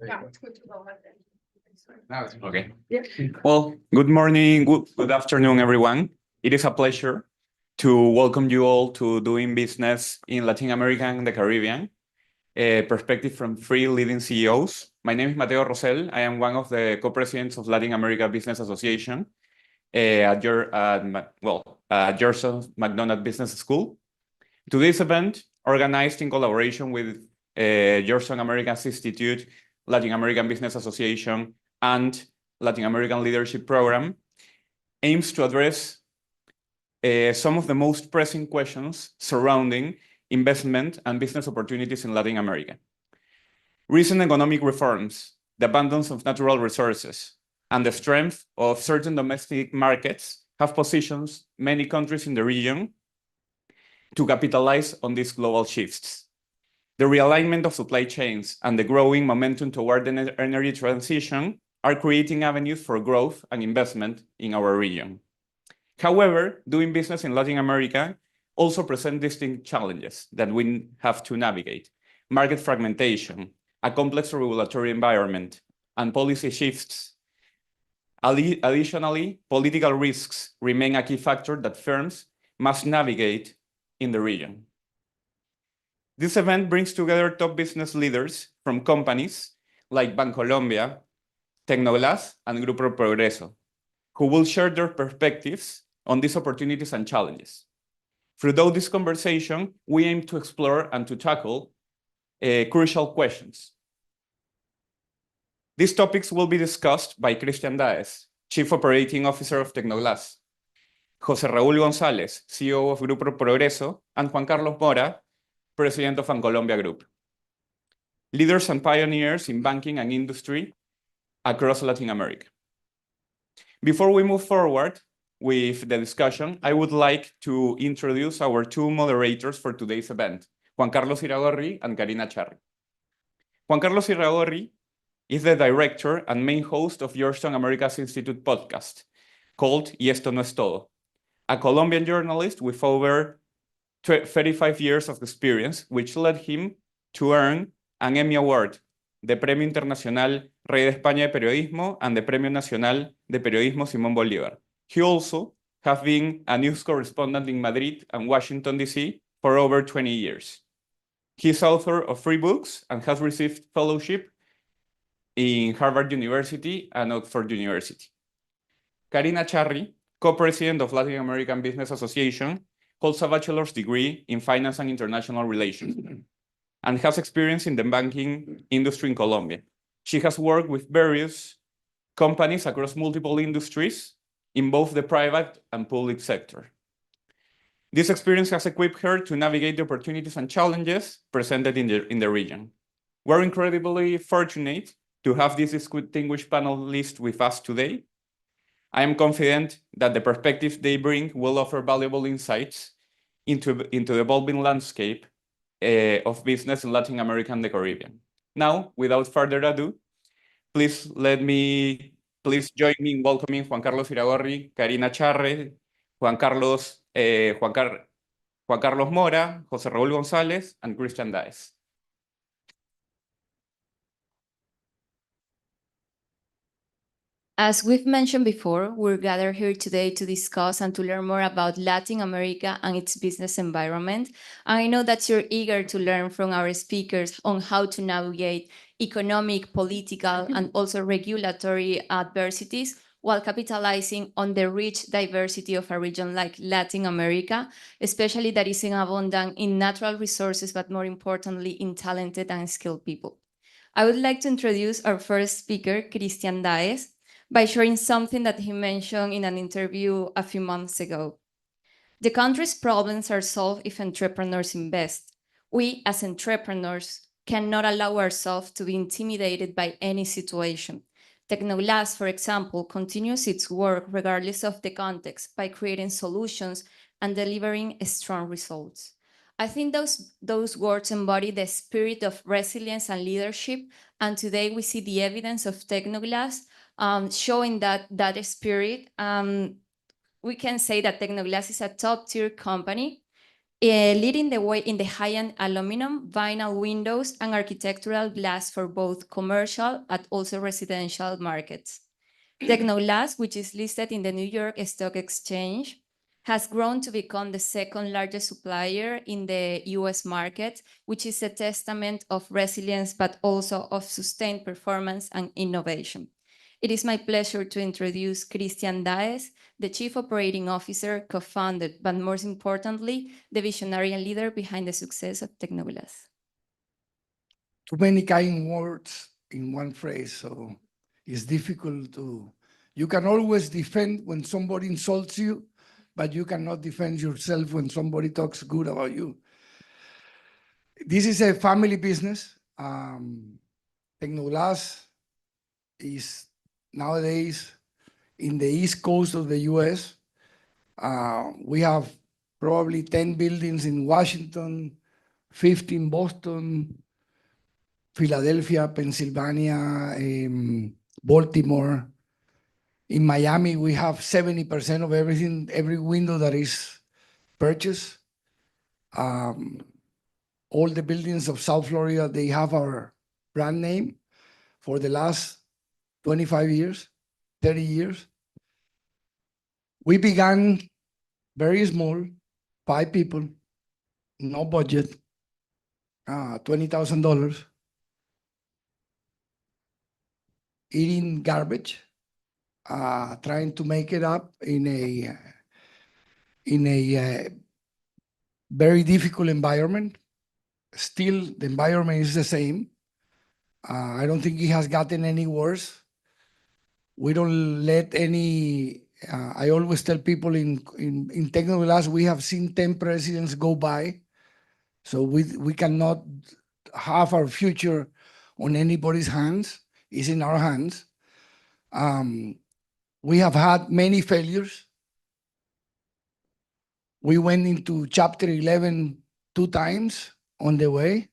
Yeah, it's good to go ahead then. Okay. Well, good morning, good afternoon, everyone. It is a pleasure to welcome you all to Doing Business in Latin America and the Caribbean, a perspective from three leading CEOs. My name is Mateo Rosell. I am one of the co-presidents of Latin America Business Association at Georgetown McDonald Business School. Today's event, organized in collaboration with Georgetown Americas Institute, Latin American Business Association, and Latin American Leadership Program, aims to address some of the most pressing questions surrounding investment and business opportunities in Latin America. Recent economic reforms, the abundance of natural resources, and the strength of certain domestic markets have positioned many countries in the region to capitalize on these global shifts. The realignment of supply chains and the growing momentum toward the energy transition are creating avenues for growth and investment in our region. However, doing business in Latin America also presents distinct challenges that we have to navigate. Market fragmentation, a complex regulatory environment, and policy shifts. Additionally, political risks remain a key factor that firms must navigate in the region. This event brings together top business leaders from companies like Bancolombia, Technoglass, and Grupo Progresso, who will share their perspectives on these opportunities and challenges. Throughout this conversation, we aim to explore and to tackle crucial questions. These topics will be discussed by Christian Daes, Chief Operating Officer of Technoglass, José Raúl González, CEO of Grupo Progreso, and Juan Carlos Mora, President of Bancolombia Group. Leaders and pioneers in banking and industry across Latin America. Before we move forward with the discussion, I would like to introduce our two moderators for today's event, Juan Carlos Iragorri and Karina Charri. Juan Carlos Iragorri is the director and main host of Georgetown Americas Institute podcast called Y Esto No Es Todo, a Colombian journalist with over 35 years of experience, which led him to earn an Emmy Award, the Premio Internacional Rey de España de Periodismo and the Premio Nacional de Periodismo Simón Bolívar. He also has been a news correspondent in Madrid and Washington, D.C. for over 20 years. He is author of 3 books and has received fellowship in Harvard University and Oxford University. Karina Charri, co-president of Latin American Business Association, holds a bachelor's degree in finance and international relations and has experience in the banking industry in Colombia. She has worked with various companies across multiple industries in both the private and public sector. This experience has equipped her to navigate the opportunities and challenges presented in the region. We're incredibly fortunate to have this distinguished panelist with us today. I am confident that the perspectives they bring will offer valuable insights into the evolving landscape of business in Latin America and the Caribbean. Now, without further ado, please join me in welcoming Juan Carlos Iragorri, Karina Charri, Juan Carlos Mora, José Raúl González, and Christian Daes. As we've mentioned before, we're gathered here today to discuss and to learn more about Latin America and its business environment. I know that you're eager to learn from our speakers on how to navigate economic, political, and also regulatory adversities while capitalizing on the rich diversity of a region like Latin America, especially that is abundant in natural resources, but more importantly, in talented and skilled people. I would like to introduce our first speaker, Christian Daes, by sharing something that he mentioned in an interview a few months ago. The country's problems are solved if entrepreneurs invest. We, as entrepreneurs, cannot allow ourselves to be intimidated by any situation. Technoglass, for example, continues its work regardless of the context by creating solutions and delivering strong results. I think those words embody the spirit of resilience and leadership, and today we see the evidence of Technoglass showing that spirit. We can say that Technoglass is a top-tier company leading the way in the high-end aluminum, vinyl windows, and architectural glass for both commercial and also residential markets. Technoglass, which is listed in the New York Stock Exchange, has grown to become the second largest supplier in the US market, which is a testament of resilience, but also of sustained performance and innovation. It is my pleasure to introduce Christian Daes, the Chief Operating Officer, co-founder, but most importantly, the visionary and leader behind the success of Technoglass. Too many kind words in one phrase, so it's difficult to. You can always defend when somebody insults you, but you cannot defend yourself when somebody talks good about you. This is a family business. Technoglass is nowadays in the East Coast of the US. We have probably 10 buildings in Washington, 15 in Boston, Philadelphia, Pennsylvania, Baltimore. In Miami, we have 70% of everything, every window that is purchased. All the buildings of South Florida, they have our brand name for the last 25 years, 30 years. We began very small, 5 people, no budget, $20,000, eating garbage, trying to make it up in a very difficult environment. Still, the environment is the same. I don't think it has gotten any worse. We don't let any. I always tell people in Technoglass, we have seen 10 presidents go by, so we cannot have our future on anybody's hands. It's in our hands. We have had many failures. We went into Chapter 11 2 times in the way.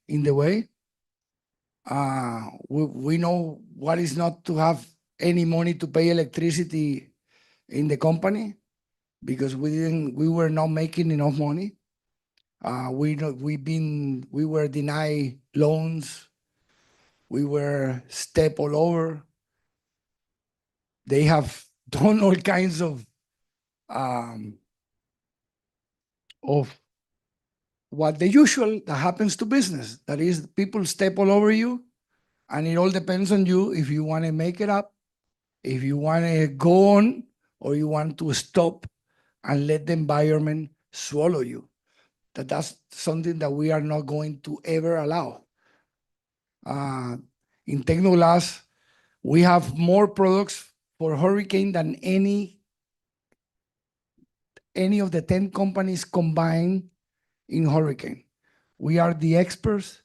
We know what is not to have any money to pay electricity in the company because we were not making enough money. We were denied loans. We were stepped all over. They have done all kinds of what the usual that happens to business. That is, people step all over you, and it all depends on you if you want to make it up, if you want to go on, or you want to stop and let the environment swallow you. That's something that we are not going to ever allow. In Technoglass, we have more products for hurricane than any of the 10 companies combined in hurricane. We are the experts,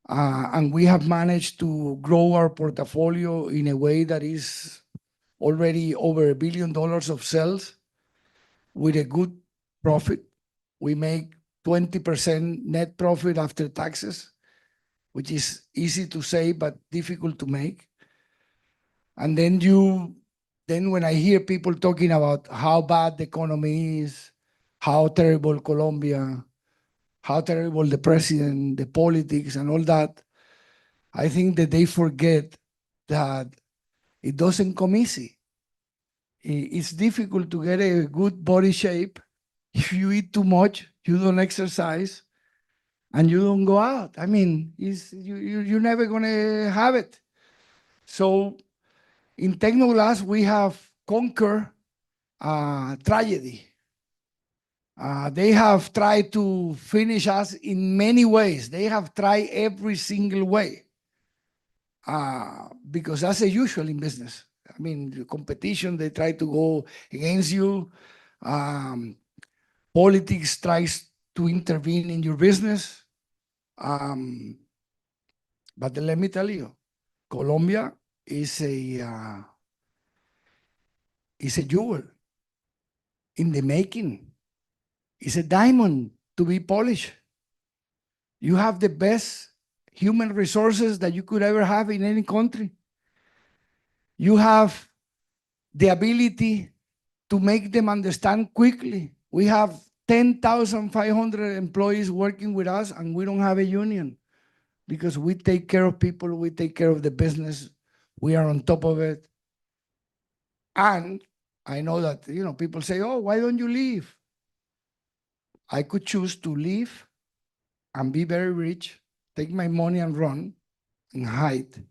and we have managed to grow our portfolio in a way that is already over $1 billion of sales with a good profit. We make 20% net profit after taxes, which is easy to say but difficult to make. And then when I hear people talking about how bad the economy is, how terrible Colombia, how terrible the president, the politics, and all that, I think that they forget that it doesn't come easy. It's difficult to get a good body shape if you eat too much, you don't exercise, and you don't go out. I mean, you're never going to have it. So in Technoglass, we have conquered tragedy. They have tried to finish us in many ways. They have tried every single way because that's the usual in business. I mean, the competition, they try to go against you. Politics tries to intervene in your business. But let me tell you, Colombia is a jewel in the making. It's a diamond to be polished. You have the best human resources that you could ever have in any country. You have the ability to make them understand quickly. We have 10,500 employees working with us, and we don't have a union because we take care of people, we take care of the business, we are on top of it. And I know that, people say, oh, why don't you leave? I could choose to leave and be very rich, take my money and run and hide.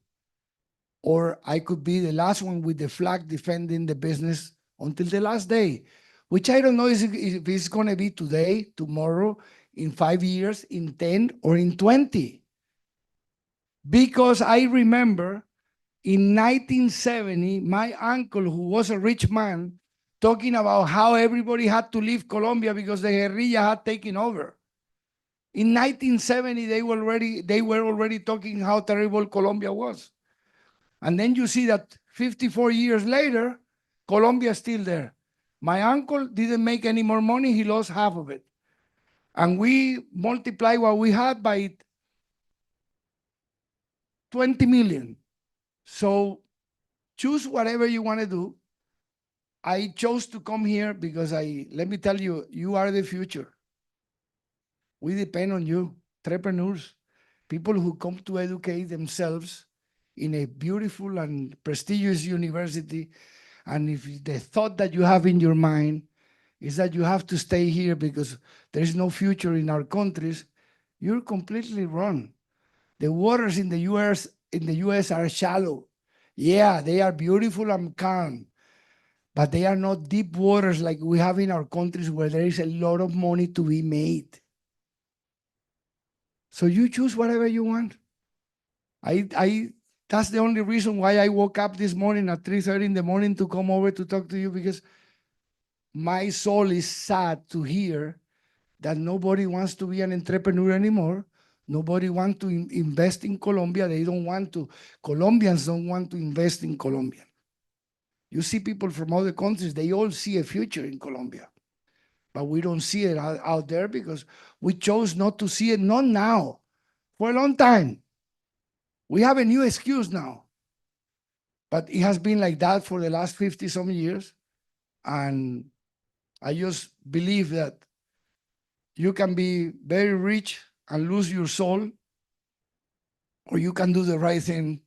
Or I could be the last one with the flag defending the business until the last day, which I don't know if it's going to be today, tomorrow, in 5 years, in 10, or in 20. Because I remember in 1970, my uncle, who was a rich man, talking about how everybody had to leave Colombia because the guerrilla had taken over. In 1970, they were already talking how terrible Colombia was. And then you see that 54 years later, Colombia is still there. My uncle didn't make any more money. He lost half of it. And we multiply what we had by 20 million. So choose whatever you want to do. I chose to come here because let me tell you, you are the future. We depend on you, entrepreneurs, people who come to educate themselves in a beautiful and prestigious university. And if the thought that you have in your mind is that you have to stay here because there is no future in our countries, you're completely wrong. The waters in the US are shallow. Yeah, they are beautiful and calm, but they are not deep waters like we have in our countries where there is a lot of money to be made. So you choose whatever you want. That's the only reason why I woke up this morning at 3:30 in the morning to come over to talk to you, because my soul is sad to hear that nobody wants to be an entrepreneur anymore. Nobody wants to invest in Colombia. Colombians don't want to invest in Colombia. You see people from other countries, they all see a future in Colombia. But we don't see it out there because we chose not to see it, not now, for a long time. We have a new excuse now. But it has been like that for the last 50 some years. And I just believe that you can be very rich and lose your soul, or you can do the right thing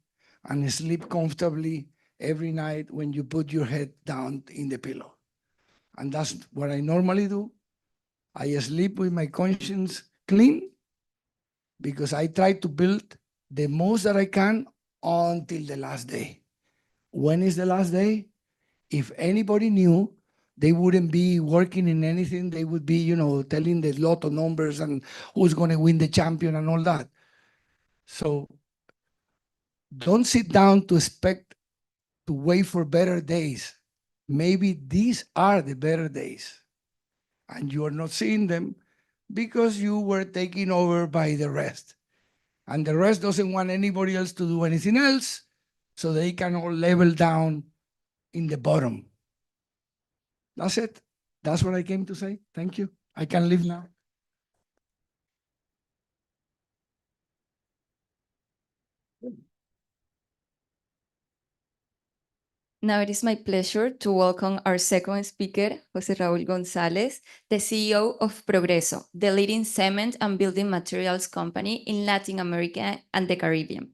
and sleep comfortably every night when you put your head down in the pillow. And that's what I normally do. I sleep with my conscience clean because I try to build the most that I can until the last day. When is the last day? If anybody knew, they wouldn't be working in anything. They would be, telling the lotto numbers and who's going to win the champion and all that. So don't sit down to expect to wait for better days. Maybe these are the better days, and you are not seeing them because you were taken over by the rest. And the rest doesn't want anybody else to do anything else, so they can all level down in the bottom. That's it. That's what I came to say. Thank you. I can leave now. Now it is my pleasure to welcome our second speaker, José Raúl González, the CEO of Progresso, the leading cement and building materials company in Latin America and the Caribbean.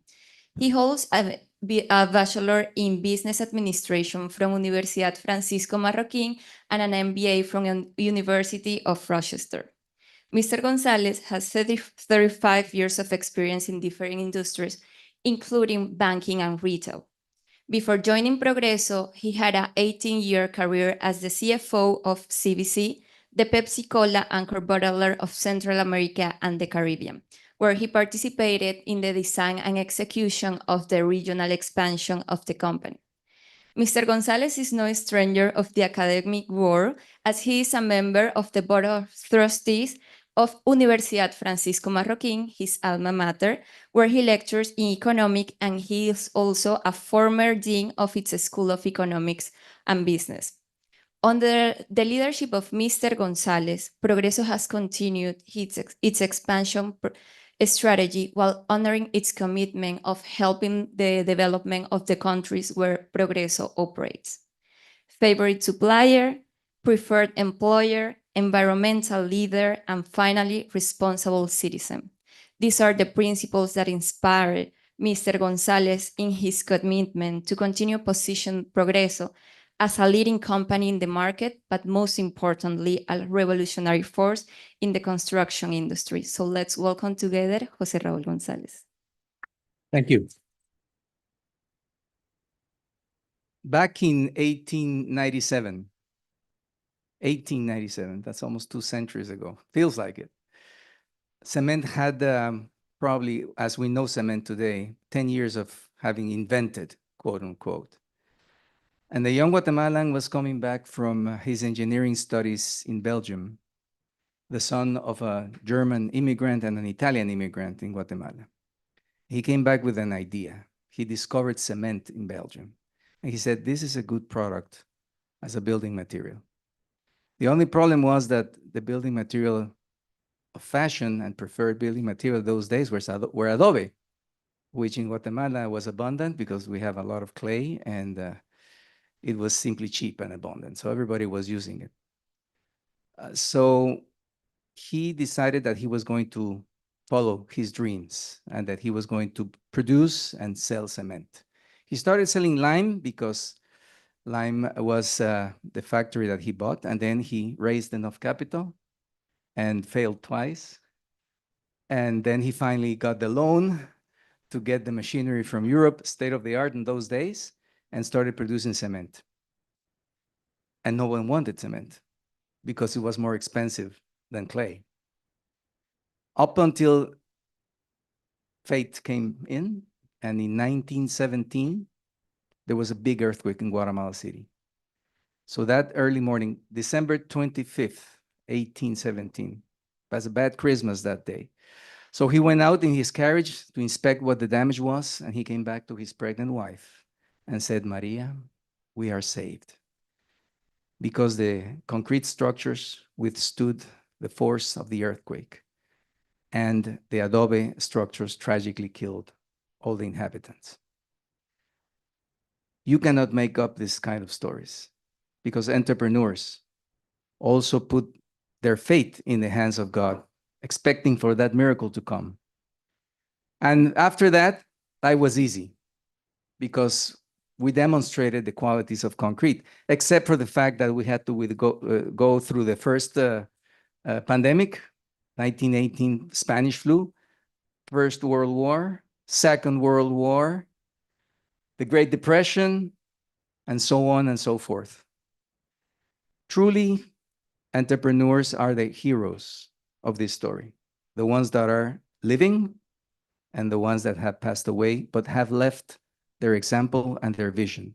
He holds a Bachelor in Business Administration from Universidad Francisco Marroquín and an MBA from University of Rochester. Mr. González has 35 years of experience in different industries, including banking and retail. Before joining Progresso, he had an 18-year career as the CFO of CBC, the Pepsi Cola anchor bottler of Central America and the Caribbean, where he participated in the design and execution of the regional expansion of the company. Mr. González is no stranger of the academic world, as he is a member of the Board of Trustees of Universidad Francisco Marroquín, his alma mater, where he lectures in economics, and he is also a former dean of its School of Economics and Business. Under the leadership of Mr. González, Progresso has continued its expansion strategy while honoring its commitment of helping the development of the countries where Progresso operates. Favorite supplier, preferred employer, environmental leader, and finally, responsible citizen. These are the principles that inspired Mr. Gonzalez in his commitment to continue position Progresso as a leading company in the market, but most importantly, a revolutionary force in the construction industry. So let's welcome together José Raúl González. Thank you. Back in 1897, that's almost 2 centuries ago, feels like it. Cement had probably, as we know cement today, 10 years of having invented, quote unquote. And the young Guatemalan was coming back from his engineering studies in Belgium, the son of a German immigrant and an Italian immigrant in Guatemala. He came back with an idea. He discovered cement in Belgium. And he said, this is a good product as a building material. The only problem was that the building material of fashion and preferred building material those days were adobe, which in Guatemala was abundant because we have a lot of clay, and it was simply cheap and abundant. So everybody was using it. So he decided that he was going to follow his dreams and that he was going to produce and sell cement. He started selling lime because lime was the factory that he bought, and then he raised enough capital and failed twice. And then he finally got the loan to get the machinery from Europe, state of the art in those days, and started producing cement. And no one wanted cement because it was more expensive than clay. Up until fate came in, and in 1917, there was a big earthquake in Guatemala City. So that early morning, December 25th, 1817, was a bad Christmas that day. So he went out in his carriage to inspect what the damage was, and he came back to his pregnant wife and said, Maria, we are saved, because the concrete structures withstood the force of the earthquake, and the adobe structures tragically killed all the inhabitants. You cannot make up this kind of stories, because entrepreneurs also put their faith in the hands of God, expecting for that miracle to come. And after that, life was easy, because we demonstrated the qualities of concrete, except for the fact that we had to go through the first pandemic, 1918 Spanish flu, First World War, Second World War, the Great Depression, and so on and so forth. Truly, entrepreneurs are the heroes of this story, the ones that are living and the ones that have passed away, but have left their example and their vision.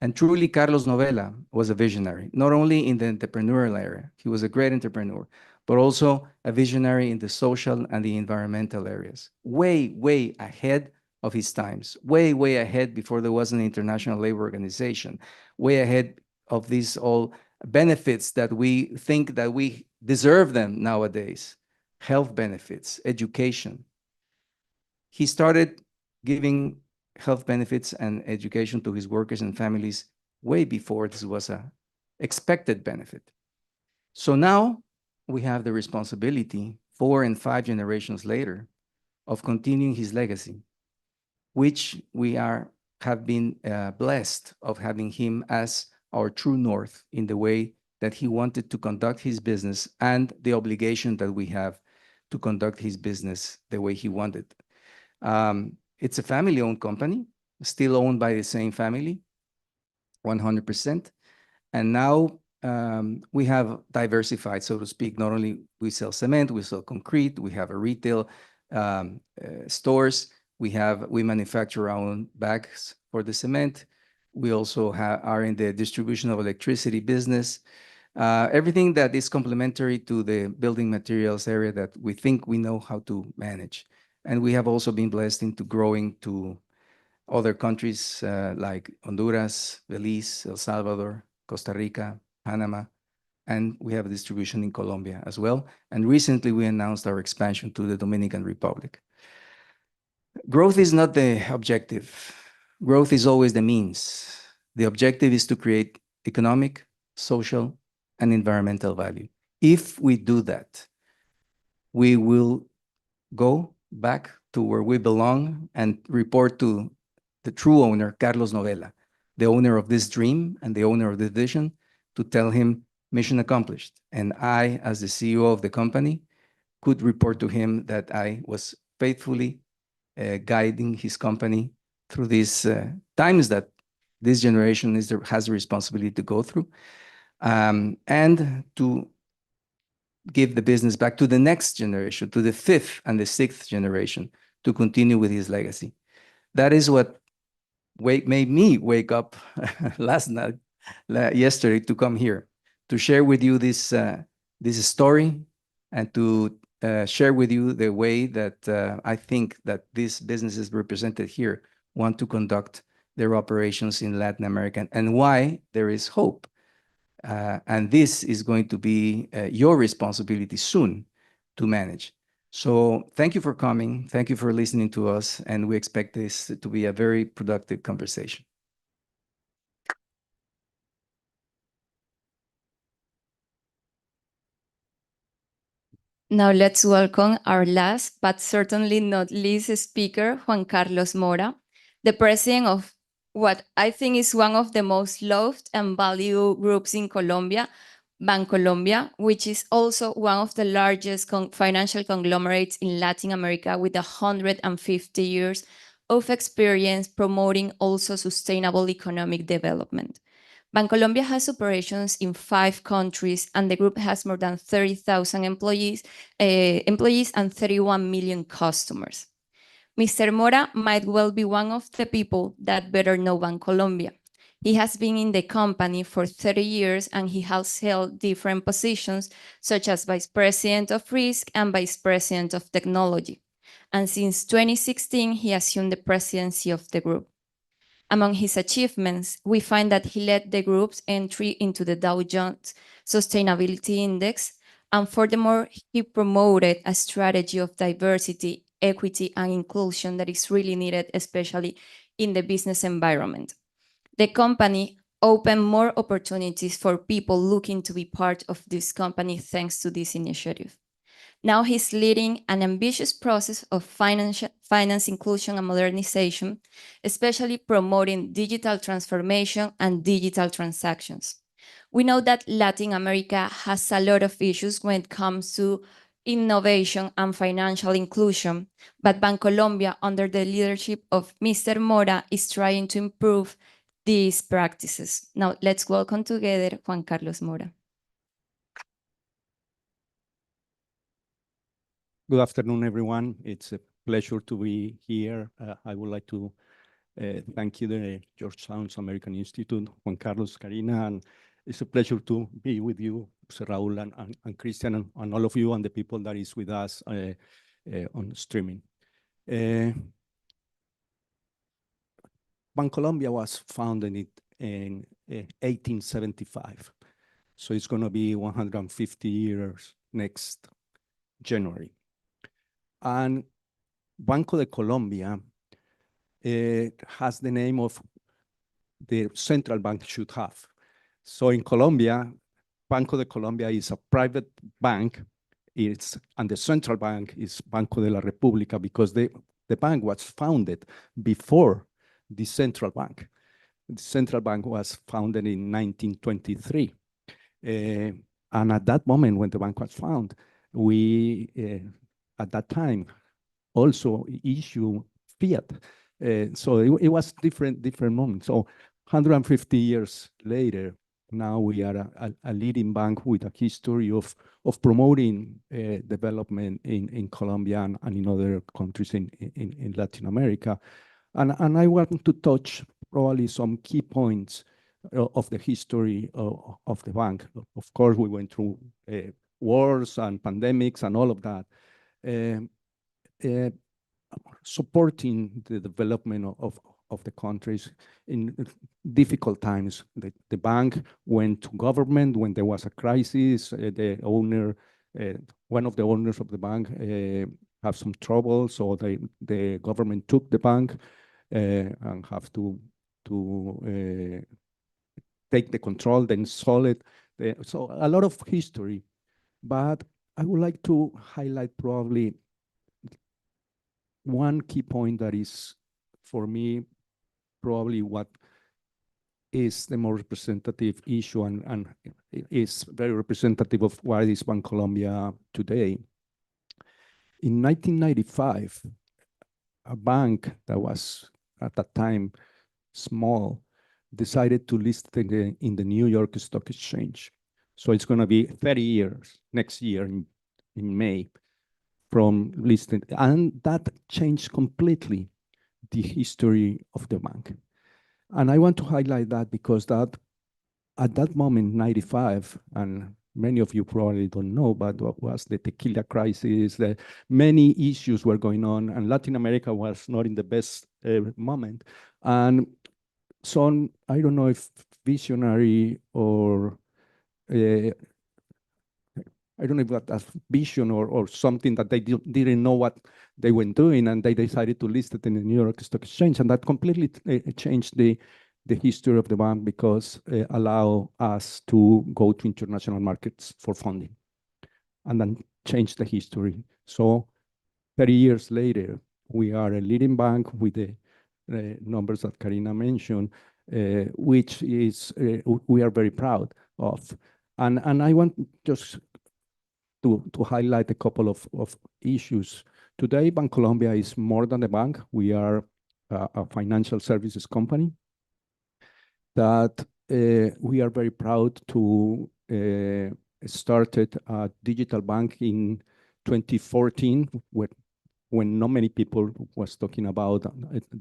And truly, Carlos Novela was a visionary, not only in the entrepreneurial area, he was a great entrepreneur, but also a visionary in the social and the environmental areas, way, way ahead of his times, way, way ahead before there was an International Labor Organization, way ahead of these all benefits that we think that we deserve them nowadays, health benefits, education. He started giving health benefits and education to his workers and families way before this was a expected benefit. So now we have the responsibility, 4 and 5 generations later, of continuing his legacy, which we have been blessed of having him as our true north in the way that he wanted to conduct his business, and the obligation that we have to conduct his business the way he wanted. It's a family-owned company, still owned by the same family, 100%. And now we have diversified, so to speak. Not only we sell cement, we sell concrete, we have a retail stores, we manufacture our own bags for the cement. We also are in the distribution of electricity business. Everything that is complementary to the building materials area that we think we know how to manage. And we have also been blessed into growing to other countries like Honduras, Belize, El Salvador, Costa Rica, Panama, and we have a distribution in Colombia as well. And recently we announced our expansion to the Dominican Republic. Growth is not the objective. Growth is always the means. The objective is to create economic, social, and environmental value. If we do that, we will go back to where we belong and report to the true owner, Carlos Novella, the owner of this dream and the owner of this vision, to tell him mission accomplished. And I, as the CEO of the company, could report to him that I was faithfully guiding his company through these times that this generation has the responsibility to go through, and to give the business back to the next generation, to the fifth and the sixth generation, to continue with his legacy. That is what made me wake up last night, yesterday, to come here, to share with you this story, and to share with you the way that I think that these businesses represented here want to conduct their operations in Latin America, and why there is hope. And this is going to be your responsibility soon to manage. So thank you for coming. Thank you for listening to us. And we expect this to be a very productive conversation. Now let's welcome our last, but certainly not least speaker, Juan Carlos Mora, the president of what I think is one of the most loved and valued groups in Colombia, Bancolombia, which is also one of the largest financial conglomerates in Latin America, with 150 years of experience promoting also sustainable economic development. Bancolombia has operations in 5 countries, and the group has more than 30,000 employees and 31 million customers. Mr. Mora might well be one of the people that better know Bancolombia. He has been in the company for 30 years, and he has held different positions, such as Vice President of Risk and Vice President of Technology. And since 2016, he assumed the presidency of the group. Among his achievements, we find that he led the group's entry into the Dow Jones Sustainability Index, and furthermore, he promoted a strategy of diversity, equity, and inclusion that is really needed, especially in the business environment. The company opened more opportunities for people looking to be part of this company thanks to this initiative. Now he's leading an ambitious process of finance inclusion and modernization, especially promoting digital transformation and digital transactions. We know that Latin America has a lot of issues when it comes to innovation and financial inclusion, but Bancolombia, under the leadership of Mr. Mora, is trying to improve these practices. Now let's welcome together Juan Carlos Mora. Good afternoon, everyone. It's a pleasure to be here. I would like to thank you, the Georgetown American Institute, Juan Carlos, Karina, and it's a pleasure to be with you, Jose Raul, and Christian, and all of you, and the people that is with us on streaming. Bancolombia was founded in 1875, so it's going to be 150 years next January. And Banco de Colombia has the name of the central bank should have. So in Colombia, Banco de Colombia is a private bank, and the central bank is Banco de la República, because the bank was founded before the central bank. The central bank was founded in 1923. And at that moment, when the bank was founded, we at that time also issue fiat. So it was different moments. So 150 years later, now we are a leading bank with a history of promoting development in Colombia and in other countries in Latin America. And I want to touch probably some key points of the history of the bank. Of course, we went through wars and pandemics and all of that, supporting the development of the countries in difficult times. The bank went to government when there was a crisis. The owner, one of the owners of the bank, have some trouble, so the government took the bank and have to take the control, then sold it. So a lot of history But I would like to highlight probably one key point that is, for me, probably what is the more representative issue and is very representative of what is Bancolombia today. In 1995, a bank that was at that time small decided to list in the New York Stock Exchange. So it's going to be 30 years next year in May from listing. And that changed completely the history of the bank. And I want to highlight that because that at that moment, 95, and many of you probably don't know, but what was the tequila crisis, many issues were going on, and Latin America was not in the best moment. And some, I don't know if visionary or I don't know if that as vision or something that they didn't know what they were doing, and they decided to list it in the New York Stock Exchange, and that completely changed the history of the bank because allow us to go to international markets for funding, and then change the history. So 30 years later, we are a leading bank with the numbers that Karina mentioned, which is we are very proud of. And I want just to highlight a couple of issues. Today, Bancolombia is more than a bank. We are a financial services company that we are very proud to started a digital bank in 2014 when not many people was talking about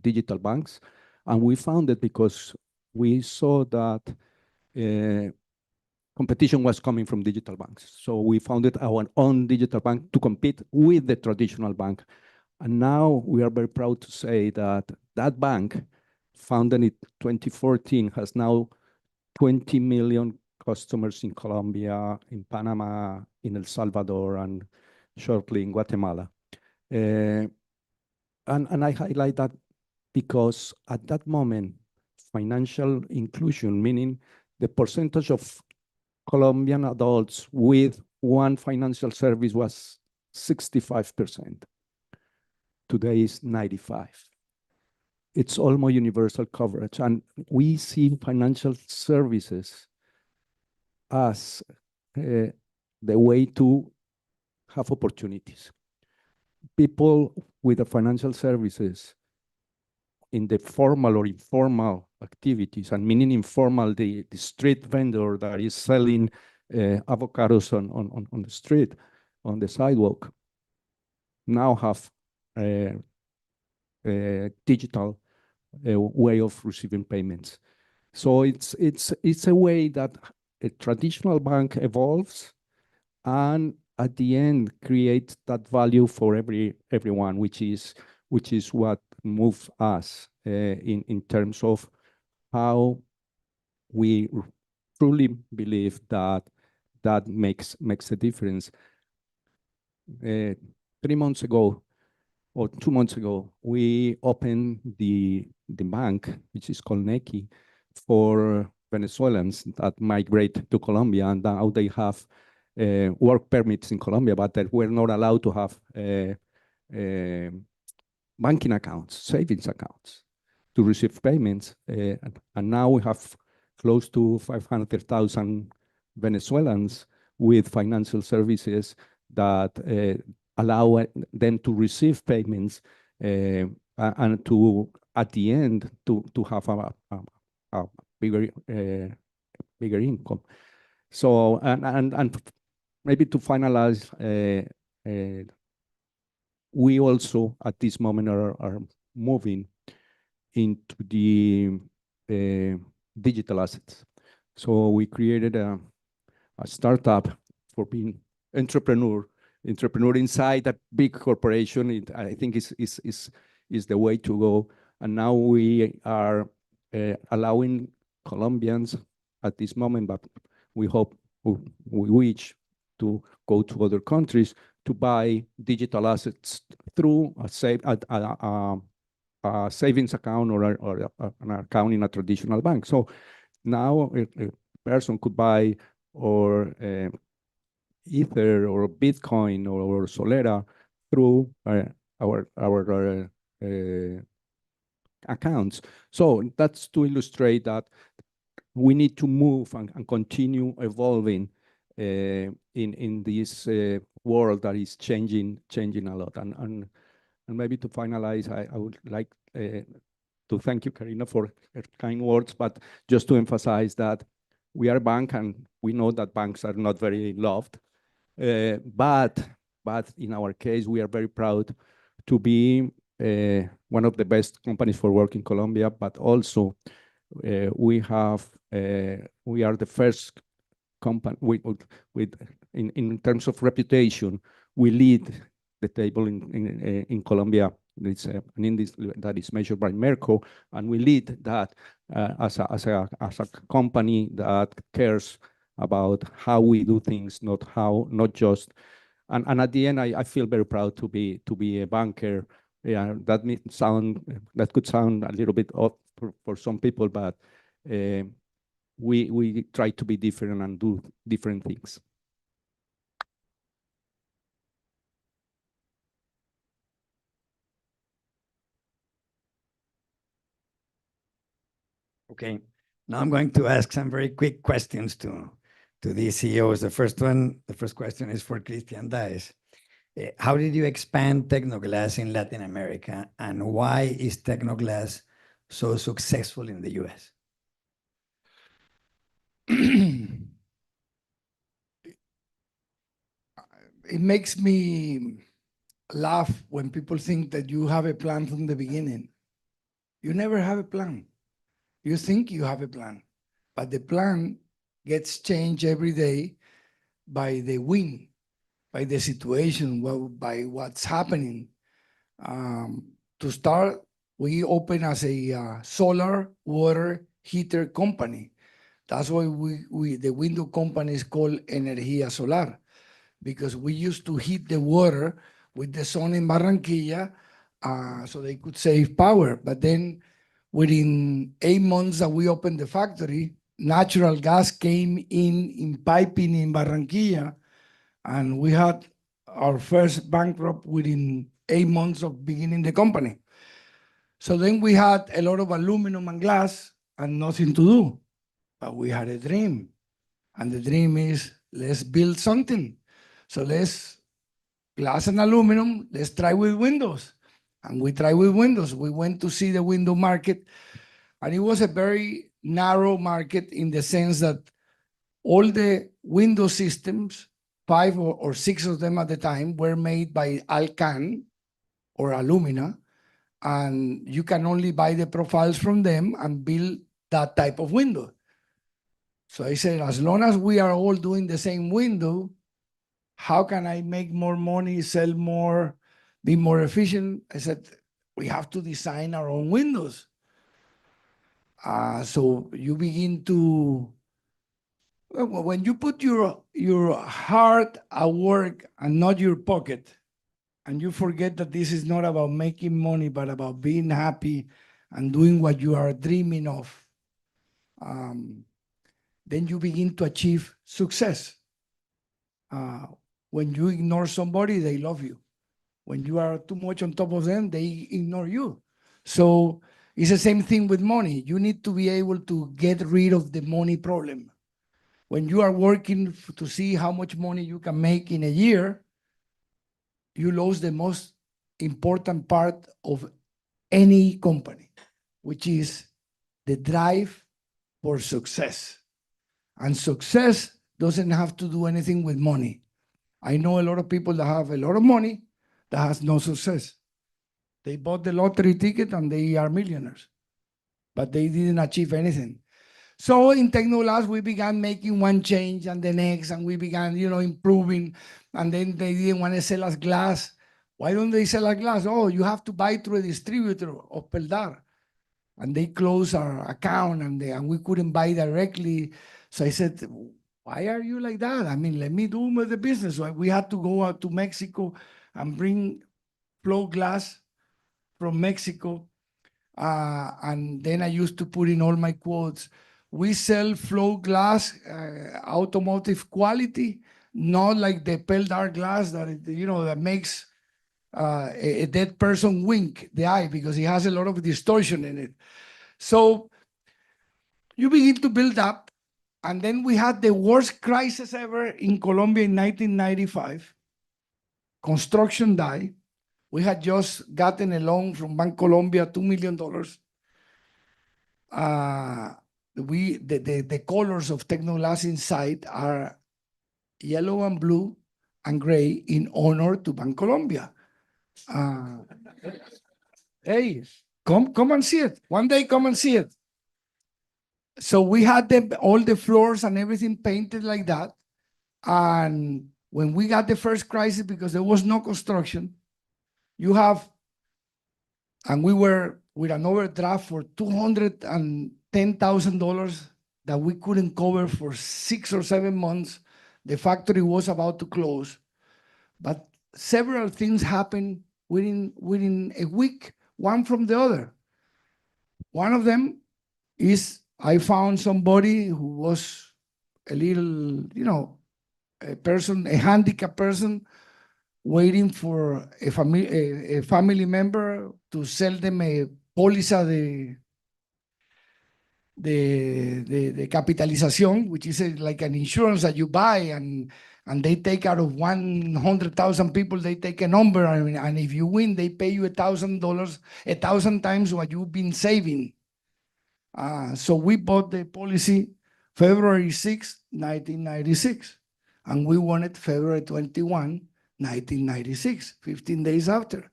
digital banks. And we found it because we saw that competition was coming from digital banks. So we founded our own digital bank to compete with the traditional bank. And now we are very proud to say that that bank, founded in 2014, has now 20 million customers in Colombia, in Panama, in El Salvador, and shortly in Guatemala. And I highlight that because at that moment, financial inclusion, meaning the percentage of Colombian adults with one financial service was 65%. Today is 95%. It's almost universal coverage. And we see financial services as the way to have opportunities. People with the financial services in the formal or informal activities, and meaning informal, the street vendor that is selling avocados on the street, on the sidewalk, now have a digital way of receiving payments. So it's a way that a traditional bank evolves and at the end creates that value for everyone, which is what moves us in terms of how we truly believe that makes a difference. 3 months ago, or 2 months ago, we opened the bank, which is called Neki, for Venezuelans that migrate to Colombia, and now they have work permits in Colombia, but that we're not allowed to have banking accounts, savings accounts to receive payments. And now we have close to 500,000 Venezuelans with financial services that allow them to receive payments and to, at the end, to have a bigger income. So, and maybe to finalize, we also at this moment are moving into the digital assets. So we created a startup for being entrepreneur inside a big corporation. I think is the way to go. And now we are allowing Colombians at this moment, but we hope we wish to go to other countries to buy digital assets through a savings account or an account in a traditional bank. So now a person could buy or Ether or Bitcoin or Solera through our accounts. So that's to illustrate that we need to move and continue evolving in this world that is changing a lot. And maybe to finalize, I would like to thank you, Karina, for her kind words, but just to emphasize that we are a bank and we know that banks are not very loved. But in our case, we are very proud to be one of the best companies for work in Colombia, but also we are the first company in terms of reputation. We lead the table in Colombia. It's an index that is measured by Merco, and we lead that as a company that cares about how we do things, not just. And at the end, I feel very proud to be a banker. Yeah, that could sound a little bit odd for some people, but we try to be different and do different things. Okay, now I'm going to ask some very quick questions to these CEOs. The first question is for Christian Daes. How did you expand Technoglass in Latin America, and why is Technoglass so successful in the US? It makes me laugh when people think that you have a plan from the beginning. You never have a plan. You think you have a plan, but the plan gets changed every day by the wind, by the situation, well, by what's happening. To start, we open as a solar water heater company. That's why the window company is called Energía Solar, because we used to heat the water with the sun in Barranquilla, so they could save power. But then within 8 months that we opened the factory, natural gas came in piping in Barranquilla, and we had our first bankrupt within 8 months of beginning the company. So then we had a lot of aluminum and glass and nothing to do, but we had a dream. And the dream is, let's build something. So let's glass and aluminum, let's try with windows. And we tried with windows. We went to see the window market, and it was a very narrow market in the sense that all the window systems, 5 or 6 of them at the time, were made by Alcan or Alumina, and you can only buy the profiles from them and build that type of window. So I said, as long as we are all doing the same window, how can I make more money, sell more, be more efficient? I said, we have to design our own windows. So you begin to, when you put your heart at work and not your pocket, and you forget that this is not about making money, but about being happy and doing what you are dreaming of, then you begin to achieve success. When you ignore somebody, they love you. When you are too much on top of them, they ignore you. So it's the same thing with money. You need to be able to get rid of the money problem. When you are working to see how much money you can make in a year, you lose the most important part of any company, which is the drive for success. And success doesn't have to do anything with money. I know a lot of people that have a lot of money that has no success. They bought the lottery ticket and they are millionaires, but they didn't achieve anything. So in Technoglass, we began making one change and the next, and we began, improving. And then they didn't want to sell us glass. Why don't they sell us glass? Oh, you have to buy through a distributor of Peldar. And they closed our account, and we couldn't buy directly. So I said, why are you like that? I mean, let me do the business. So we had to go out to Mexico and bring flow glass from Mexico. And then I used to put in all my quotes, we sell flow glass, automotive quality, not like the pale dark glass that, that makes a dead person wink the eye because it has a lot of distortion in it. So you begin to build up, and then we had the worst crisis ever in Colombia in 1995. Construction died. We had just gotten a loan from Bancolombia, $2 million. The colors of Technoglass inside are yellow and blue and gray in honor to Bancolombia. Hey, come and see it. One day, come and see it. So we had all the floors and everything painted like that. And when we got the first crisis, because there was no construction, and we were with an overdraft for $210,000 that we couldn't cover for 6 or 7 months. The factory was about to close, but several things happened within a week, one from the other. One of them is I found somebody who was a little, a handicapped person waiting for a family member to sell them a póliza de capitalización, which is like an insurance that you buy, and they take out of 100,000 people, they take a number, and if you win, they pay you $1,000, 1,000 times what you've been saving. So we bought the policy February 6, 1996, and we won it February 21, 1996, 15 days after.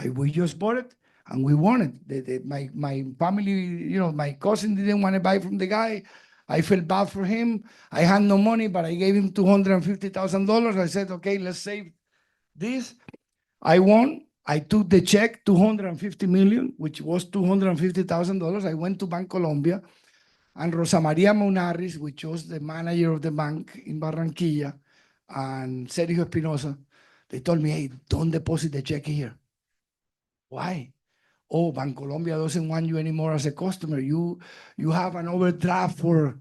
We just bought it and we won it. My family, my cousin didn't want to buy from the guy. I felt bad for him. I had no money, but I gave him $250,000. I said, okay, let's save this. I won. I took the check, 250 million, which was $250,000. I went to Bancolombia, and Rosa Maria Munarriz, which was the manager of the bank in Barranquilla, and Sergio Espinosa, they told me, hey, don't deposit the check here. Why? Oh, Bancolombia doesn't want you anymore as a customer. You have an overdraft for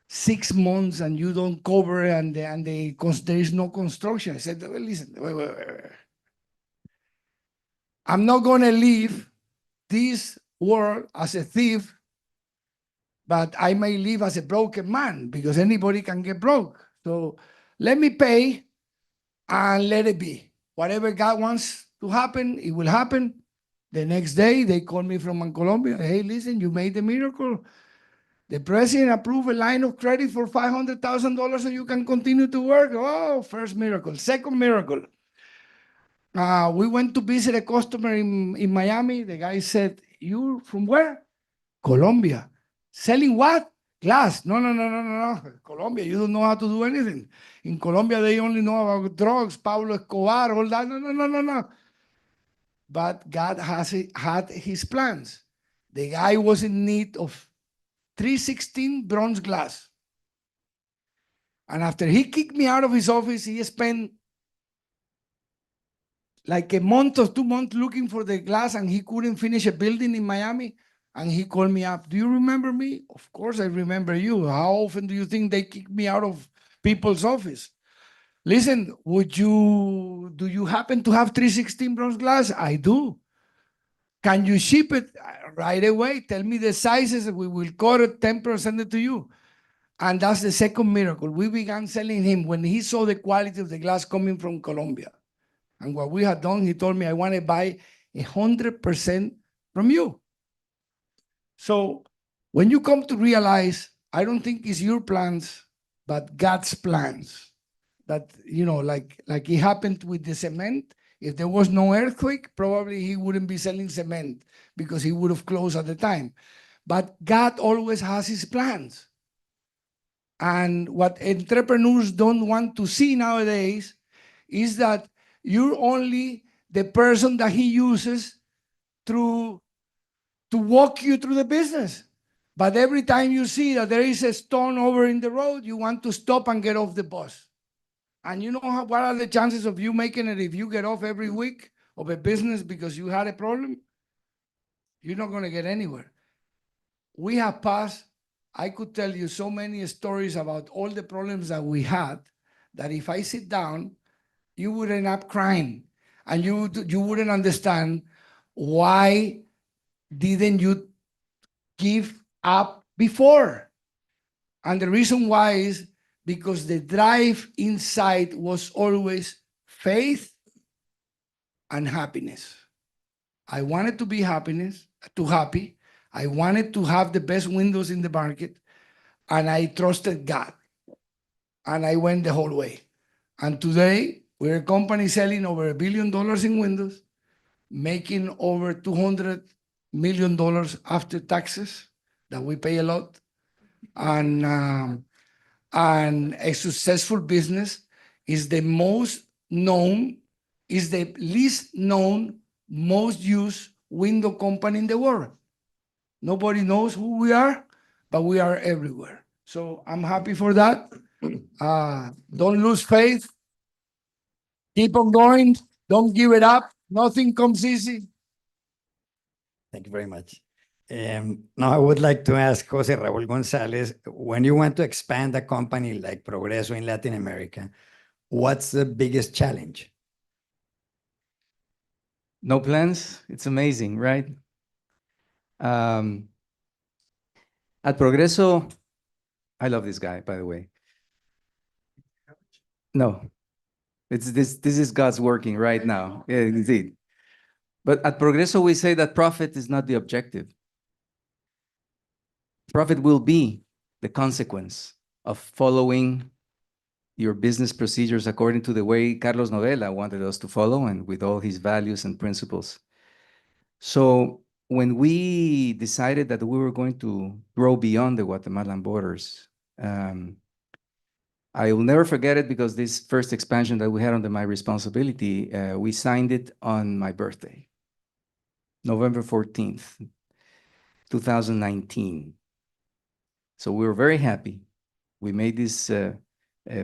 6 months and you don't cover, and there is no construction. I said, well, listen, wait. I'm not going to leave this world as a thief, but I may live as a broken man because anybody can get broke. So let me pay and let it be. Whatever God wants to happen, it will happen. The next day, they called me from Bancolombia. Hey, listen, you made the miracle. The president approved a line of credit for $500,000 so you can continue to work. Oh, first miracle. Second miracle. We went to visit a customer in Miami. The guy said, you from where? Colombia. Selling what? Glass. No. Colombia, you don't know how to do anything. In Colombia, they only know about drugs, Pablo Escobar, all that. No. But God had his plans. The guy was in need of 316 bronze glass. And after he kicked me out of his office, he spent like a month or 2 months looking for the glass, and he couldn't finish a building in Miami. And he called me up. Do you remember me? Of course I remember you. How often do you think they kick me out of people's office? Listen, do you happen to have 316 bronze glass? I do. Can you ship it right away? Tell me the sizes. We will cut it 10%, send it to you. And that's the second miracle. We began selling him when he saw the quality of the glass coming from Colombia. And what we had done, he told me, I want to buy 100% from you. So when you come to realize, I don't think it's your plans, but God's plans. That, like it happened with the cement. If there was no earthquake, probably he wouldn't be selling cement because he would have closed at the time. But God always has his plans. And what entrepreneurs don't want to see nowadays is that you're only the person that he uses to walk you through the business. But every time you see that there is a stone over in the road, you want to stop and get off the bus. And you know what are the chances of you making it if you get off every week of a business because you had a problem? You're not going to get anywhere. We have passed, I could tell you so many stories about all the problems that we had that if I sit down, you would end up crying, and you wouldn't understand why didn't you give up before. And the reason why is because the drive inside was always faith and happiness. I wanted to be happy. I wanted to have the best windows in the market, and I trusted God. And I went the whole way. And today, we're a company selling over $1 billion in windows, making over $200 million after taxes that we pay a lot, and a successful business is the most known, is the least known, most used window company in the world. Nobody knows who we are, but we are everywhere. So I'm happy for that. Don't lose faith. Keep on going. Don't give it up. Nothing comes easy. Thank you very much. Now I would like to ask Jose Raul Gonzalez, when you want to expand a company like Progresso in Latin America, what's the biggest challenge? No plans. It's amazing, right? At Progreso, I love this guy, by the way. No, this is God's working right now. Yeah, indeed. But at Progreso, we say that profit is not the objective. Profit will be the consequence of following your business procedures according to the way Carlos Novela wanted us to follow, and with all his values and principles. So when we decided that we were going to grow beyond the Guatemalan borders, I will never forget it, because this first expansion that we had under my responsibility, we signed it on my birthday, November 14th, 2019. So we were very happy. We made this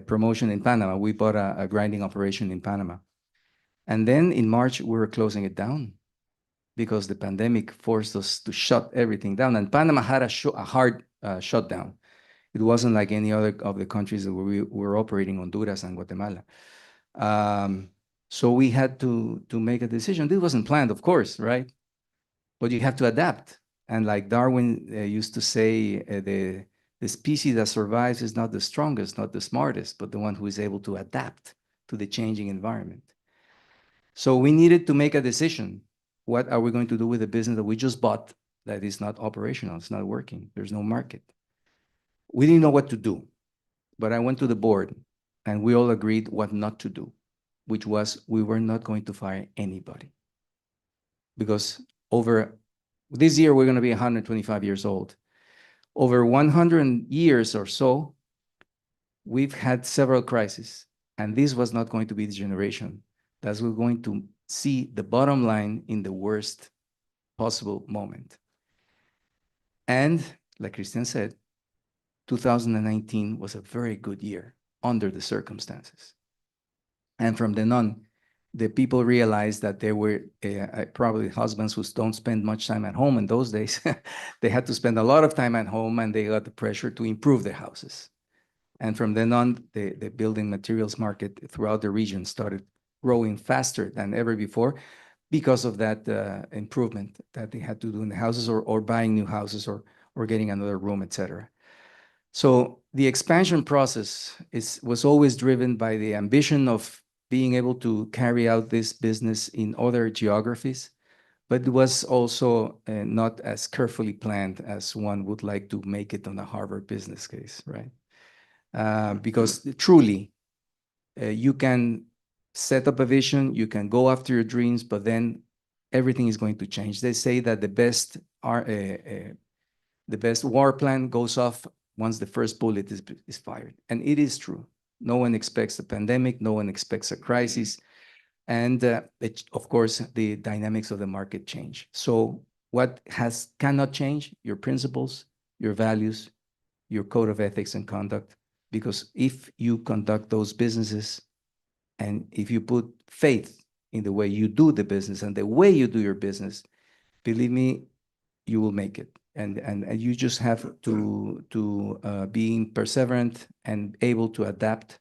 promotion in Panama. We bought a grinding operation in Panama. And then in March, we were closing it down because the pandemic forced us to shut everything down. And Panama had a hard shutdown. It wasn't like any other of the countries that we were operating, Honduras and Guatemala. So we had to make a decision. This wasn't planned, of course, right? But you have to adapt. And like Darwin used to say, the species that survives is not the strongest, not the smartest, but the one who is able to adapt to the changing environment. So we needed to make a decision. What are we going to do with the business that we just bought that is not operational, it's not working, there's no market? We didn't know what to do, but I went to the board and we all agreed what not to do, which was we were not going to fire anybody. Because over this year, we're going to be 125 years old. Over 100 years or so, we've had several crises, and this was not going to be the generation that we're going to see the bottom line in the worst possible moment. And like Christian said, 2019 was a very good year under the circumstances. And from then on, the people realized that there were probably husbands who don't spend much time at home in those days. They had to spend a lot of time at home, and they got the pressure to improve their houses. And from then on, the building materials market throughout the region started growing faster than ever before because of that improvement that they had to do in the houses, or buying new houses, or getting another room, etc. So the expansion process was always driven by the ambition of being able to carry out this business in other geographies, but it was also not as carefully planned as one would like to make it on a Harvard business case, right? Because truly, you can set up a vision, you can go after your dreams, but then everything is going to change. They say that the best war plan goes off once the first bullet is fired, and it is true. No one expects a pandemic, no one expects a crisis, and of course, the dynamics of the market change. So what cannot change? Your principles, your values, your code of ethics and conduct, because if you conduct those businesses, and if you put faith in the way you do the business and the way you do your business, believe me, you will make it. And you just have to being perseverant and able to adapt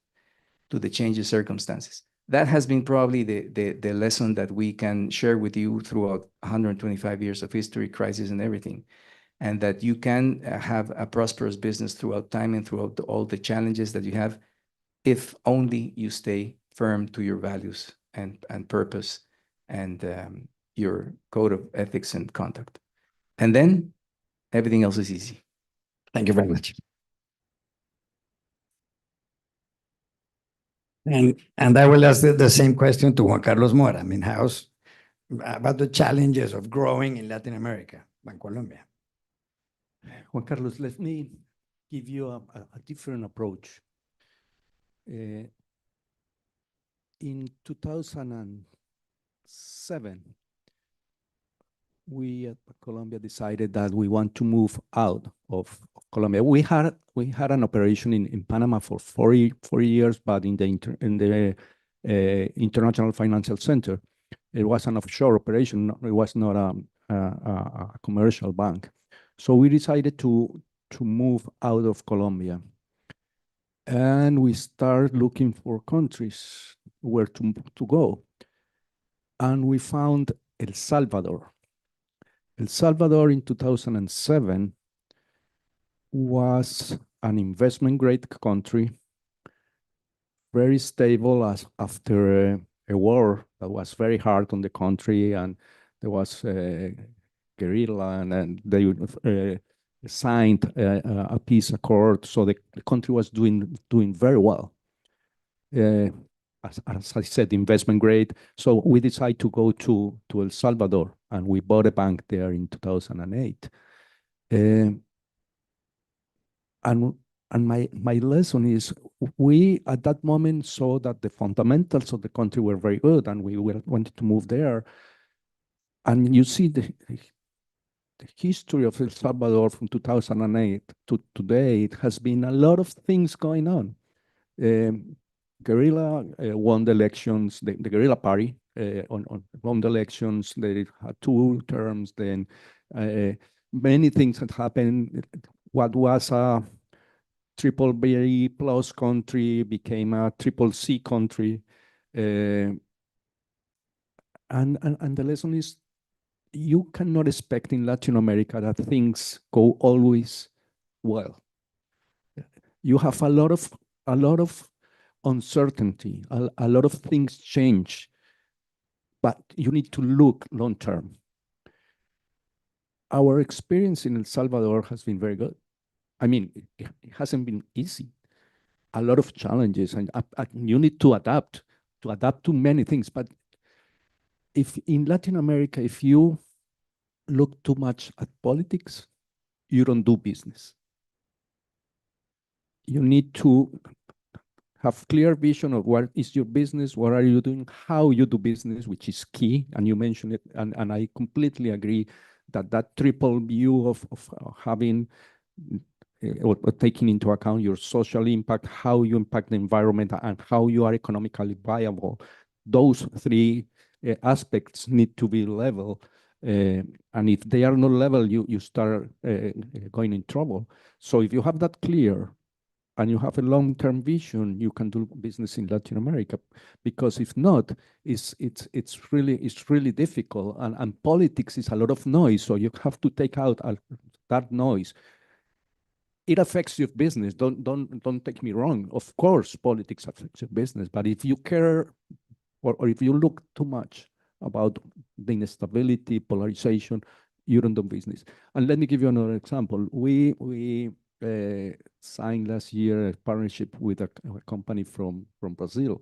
to the changing circumstances. That has been probably the lesson that we can share with you throughout 125 years of history, crisis, and everything. And that you can have a prosperous business throughout time and throughout all the challenges that you have, if only you stay firm to your values and purpose and your code of ethics and conduct. And then everything else is easy. Thank you very much. And I will ask the same question to Juan Carlos Mora. I mean, how's about the challenges of growing in Latin America, Bancolombia? Juan Carlos, let me give you a different approach. In 2007, we at Colombia decided that we want to move out of Colombia. We had an operation in Panama for 4 years, but in the International Financial Center. It was an offshore operation. It was not a commercial bank. So we decided to move out of Colombia. And we started looking for countries where to go. And we found El Salvador. El Salvador in 2007 was an investment-grade country, very stable after a war that was very hard on the country, and there was guerrilla, and they signed a peace accord, so the country was doing very well. As I said, investment grade. So we decided to go to El Salvador, and we bought a bank there in 2008. And my lesson is, we at that moment saw that the fundamentals of the country were very good, and we wanted to move there. And you see the history of El Salvador from 2008 to today, it has been a lot of things going on. Guerrilla won the elections, the guerrilla party won the elections. They had 2 terms. Then many things had happened. What was a triple B plus country became a triple C country. And the lesson is, you cannot expect in Latin America that things go always well. You have a lot of uncertainty, a lot of things change, but you need to look long term. Our experience in El Salvador has been very good. I mean, it hasn't been easy. A lot of challenges, and you need to adapt to many things. But if in Latin America, if you look too much at politics, you don't do business. You need to have clear vision of what is your business, what are you doing, how you do business, which is key, and you mentioned it, and I completely agree that triple view of having or taking into account your social impact, how you impact the environment, and how you are economically viable. Those 3 aspects need to be level, and if they are not level, you start going in trouble. So if you have that clear, and you have a long-term vision, you can do business in Latin America. Because if not, it's really difficult. And politics is a lot of noise, so you have to take out that noise. It affects your business. Don't take me wrong. Of course, politics affects your business. But if you care, or if you look too much about the instability, polarization, you don't do business. And let me give you another example. We signed last year a partnership with a company from Brazil.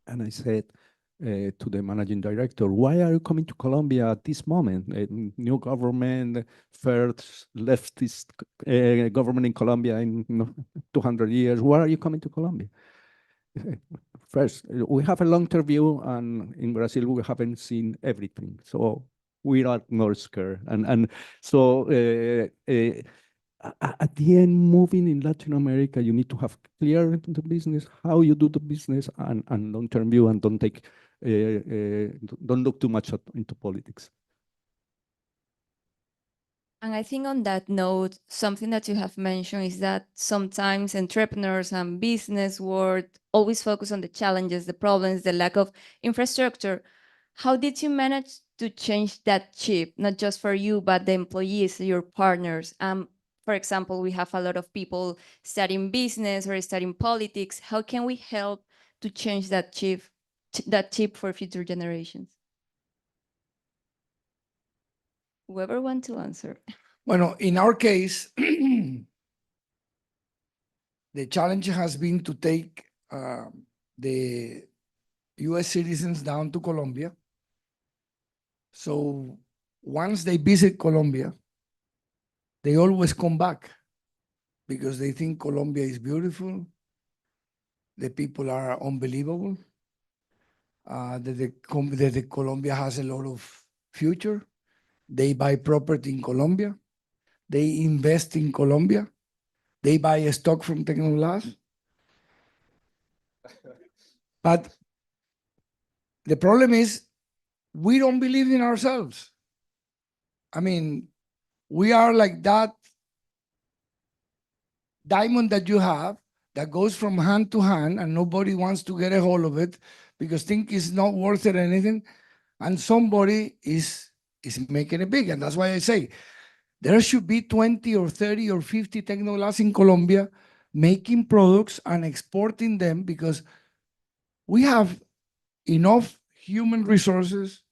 And I said to the managing director, why are you coming to Colombia at this moment? New government, first leftist government in Colombia in 200 years. Why are you coming to Colombia? First, we have a long-term view, and in Brazil, we haven't seen everything. So we are not scared. And so at the end, moving in Latin America, you need to have clear into the business, how you do the business, and long-term view, and don't look too much into politics. And I think on that note, something that you have mentioned is that sometimes entrepreneurs and business world always focus on the challenges, the problems, the lack of infrastructure. How did you manage to change that chip, not just for you, but the employees, your partners? For example, we have a lot of people studying business or studying politics. How can we help to change that chip for future generations? Whoever wants to answer. Well, in our case, the challenge has been to take the US citizens down to Colombia. So once they visit Colombia, they always come back because they think Colombia is beautiful. The people are unbelievable. That the Colombia has a lot of future. They buy property in Colombia. They invest in Colombia. They buy a stock from Technoglass. But the problem is we don't believe in ourselves. I mean, we are like that diamond that you have that goes from hand to hand and nobody wants to get a hold of it because think it's not worth it anything. And somebody is making it big. And that's why I say there should be 20 or 30 or 50 Technoglass in Colombia making products and exporting them because we have enough human resources.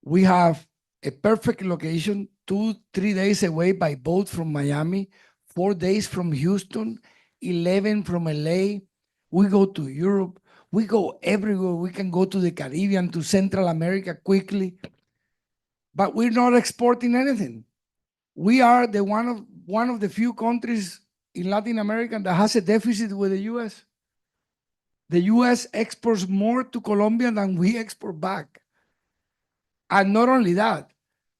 We have a perfect location, 2-3 days away by boat from Miami, 4 days from Houston, 11 from LA. We go to Europe. We go everywhere. We can go to the Caribbean, to Central America quickly. But we're not exporting anything. We are one of the few countries in Latin America that has a deficit with the US. The US exports more to Colombia than we export back. And not only that,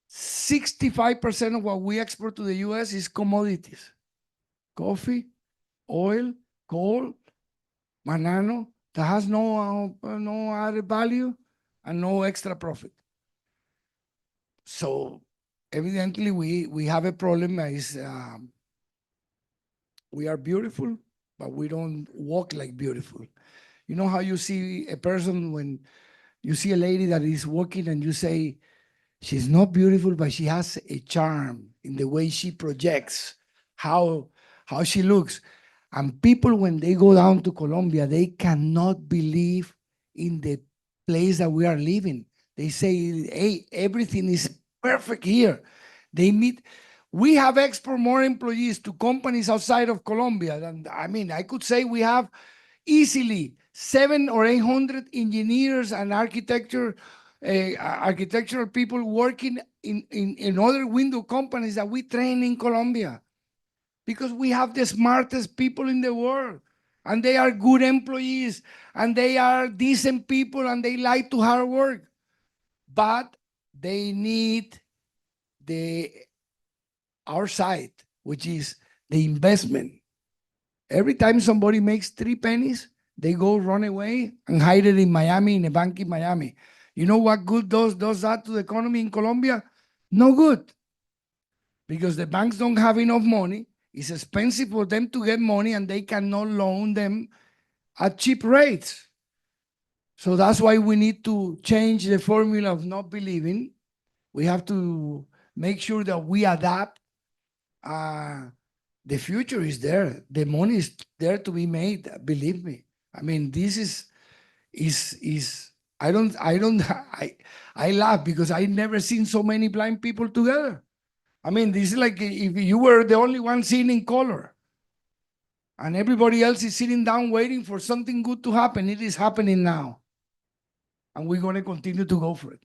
65% of what we export to the US is commodities. Coffee, oil, coal, banana, that has no added value and no extra profit. So evidently we have a problem is we are beautiful, but we don't walk like beautiful. You know how you see a person when you see a lady that is walking and you say, she's not beautiful, but she has a charm in the way she projects, how she looks. And people, when they go down to Colombia, they cannot believe in the place that we are living. They say, hey, everything is perfect here. We have export more employees to companies outside of Colombia than, I mean, I could say we have easily 700 or 800 engineers and architectural people working in other window companies that we train in Colombia because we have the smartest people in the world and they are good employees and they are decent people and they like to hard work, but they need our side, which is the investment. Every time somebody makes 3 pennies, they go run away and hide it in Miami, in a bank in Miami. You know what good does that to the economy in Colombia? No good. Because the banks don't have enough money. It's expensive for them to get money and they cannot loan them at cheap rates. So that's why we need to change the formula of not believing. We have to make sure that we adapt. The future is there. The money is there to be made. Believe me. I mean, this is I laugh because I never seen so many blind people together. I mean, this is like if you were the only one seeing in color and everybody else is sitting down waiting for something good to happen. It is happening now. And we're going to continue to go for it.